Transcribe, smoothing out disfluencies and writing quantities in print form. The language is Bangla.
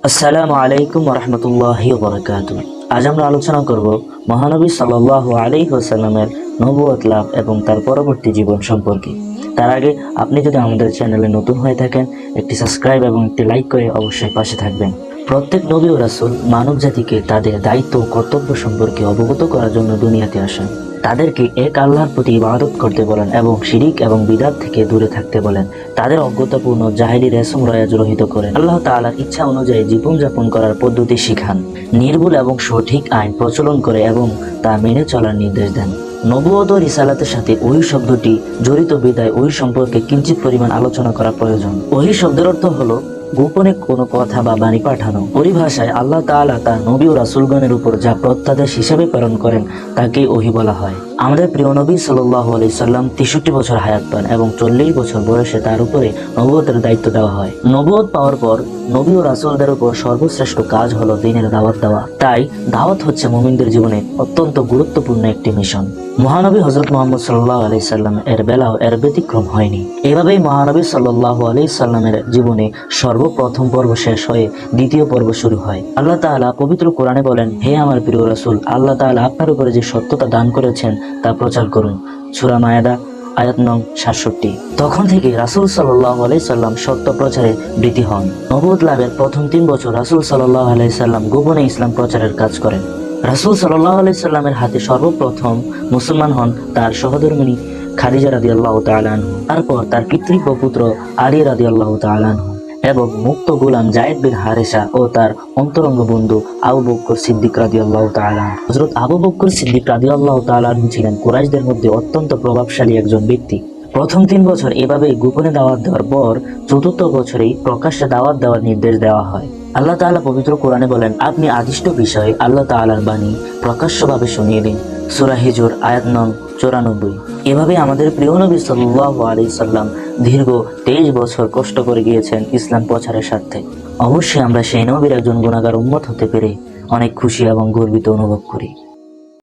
আসসালামু আলাইকুম ওয়া রাহমাতুল্লাহি ওয়া বারাকাতুহু। আজ আমরা আলোচনা করব মহানবী সাল্লাল্লাহু আলাইহি ওয়াসাল্লামের নবুয়ত লাভ এবং তার পরবর্তী জীবন সম্পর্কে। তার আগে আপনি যদি আমাদের চ্যানেলে নতুন হয়ে থাকেন, একটি সাবস্ক্রাইব এবং একটি লাইক করে অবশ্যই পাশে থাকবেন। প্রত্যেক নবী ও রাসূল মানব জাতিকে তাদের দায়িত্ব ও কর্তব্য সম্পর্কে অবগত করার জন্য দুনিয়াতে আসেন। তাদেরকে এক আল্লাহর প্রতি ইবাদত করতে বলেন এবং শিরিক এবং বিদআত থেকে দূরে থাকতে বলেন। তাদের অজ্ঞতাপূর্ণ জাহেলি রেশম রয়াজ রহিত করেন। আল্লাহ তাআলার ইচ্ছা অনুযায়ী জীবনযাপন করার পদ্ধতি শিখান। নির্ভুল এবং সঠিক আইন প্রচলন করে এবং তা মেনে চলার নির্দেশ দেন। নবুয়ত ও রিসালাতের সাথে ওহী শব্দটি জড়িত বিদায় ওহী সম্পর্কে কিঞ্চিত পরিমাণ আলোচনা করা প্রয়োজন। ওহী শব্দের অর্থ হলো গোপনে কোনো কথা বা বাণী পাঠানো। পরিভাষায় আল্লাহ তাআলা তার নবী ও রাসূলগণের উপর যা প্রত্যাদেশ হিসেবে প্রেরণ করেন তাকে ওহী বলা হয়। আমাদের প্রিয় নবী সাল্লাল্লাহু আলাইহি সাল্লাম 63 বছর হায়াত পান এবং 40 বছর বয়সে তার উপরে নবুয়তের দায়িত্ব দেওয়া হয়। নবুয়ত পাওয়ার পর নবী ও রাসূলদের উপর সর্বশ্রেষ্ঠ কাজ হলো দ্বীনের দাওয়াত দেওয়া। তাই দাওয়াত হচ্ছে মুমিনদের জীবনে অত্যন্ত গুরুত্বপূর্ণ একটি মিশন। মহানবী হযরত মুহাম্মদ সাল্লাল্লাহু আলাইহি সাল্লাম এর বেলাও এর ব্যতিক্রম হয়নি। এভাবেই মহানবী সাল্লাল্লাহু আলাইহি সাল্লামের জীবনে সর্বপ্রথম পর্ব শেষ হয়ে দ্বিতীয় পর্ব শুরু হয়। আল্লাহ তাআলা পবিত্র কোরআনে বলেন, হে আমার প্রিয় রাসূল, আল্লাহ তাআলা আপনার উপরে যে সত্যতা দান করেছেন তা প্রচার করুন। সূরা মায়েদা আয়াত নং 67। তখন থেকে রাসূল সাল্লাল্লাহু আলাইহি সাল্লাম সত্য প্রচারে ব্রতী হন। নবুয়ত লাভের প্রথম 3 বছর রাসূল সাল্লাল্লাহু আলাইহি সাল্লাম গোপনে ইসলাম প্রচারের কাজ করেন। রাসূল সাল্লাল্লাহু আলাইহি সাল্লামের হাতে সর্বপ্রথম মুসলমান হন তার সহধর্মিণী খাদিজা রাদিয়াল্লাহু তাআলা আনহা, তারপর তার পিতৃব্য পুত্র আলী রাদিয়াল্লাহু তাআলা আনহু এবং মুক্ত গোলাম যায়েদ বিন হারেসা ও তার অন্তরঙ্গ বন্ধু আবু বকর সিদ্দিক রাদিয়াল্লাহু তাআলা। হযরত আবু বকর সিদ্দিক রাদিয়াল্লাহু তাআলা ছিলেন কুরাইশদের মধ্যে অত্যন্ত প্রভাবশালী একজন ব্যক্তি। প্রথম 3 বছর এভাবেই গোপনে দাওয়াত দেওয়ার পর চতুর্থ বছরেই প্রকাশ্যে দাওয়াত দেওয়ার নির্দেশ দেওয়া হয়। আল্লাহ তাআলা পবিত্র কোরআনে বলেন, আপনি আদিষ্ট বিষয়ে আল্লাহ তাআলার বাণী প্রকাশ্যভাবে শুনিয়ে দিন। সূরা হিজর আয়াত নং 94। এভাবে আমাদের প্রিয় নবী সাল্লাল্লাহু আলাইহি সাল্লাম দীর্ঘ 23 বছর কষ্ট করে গিয়েছেন ইসলাম প্রচারের স্বার্থে। অবশ্যই আমরা সেই নবীর একজন গুনাহগার উম্মত হতে পেরে অনেক খুশি এবং গর্বিত অনুভব করি।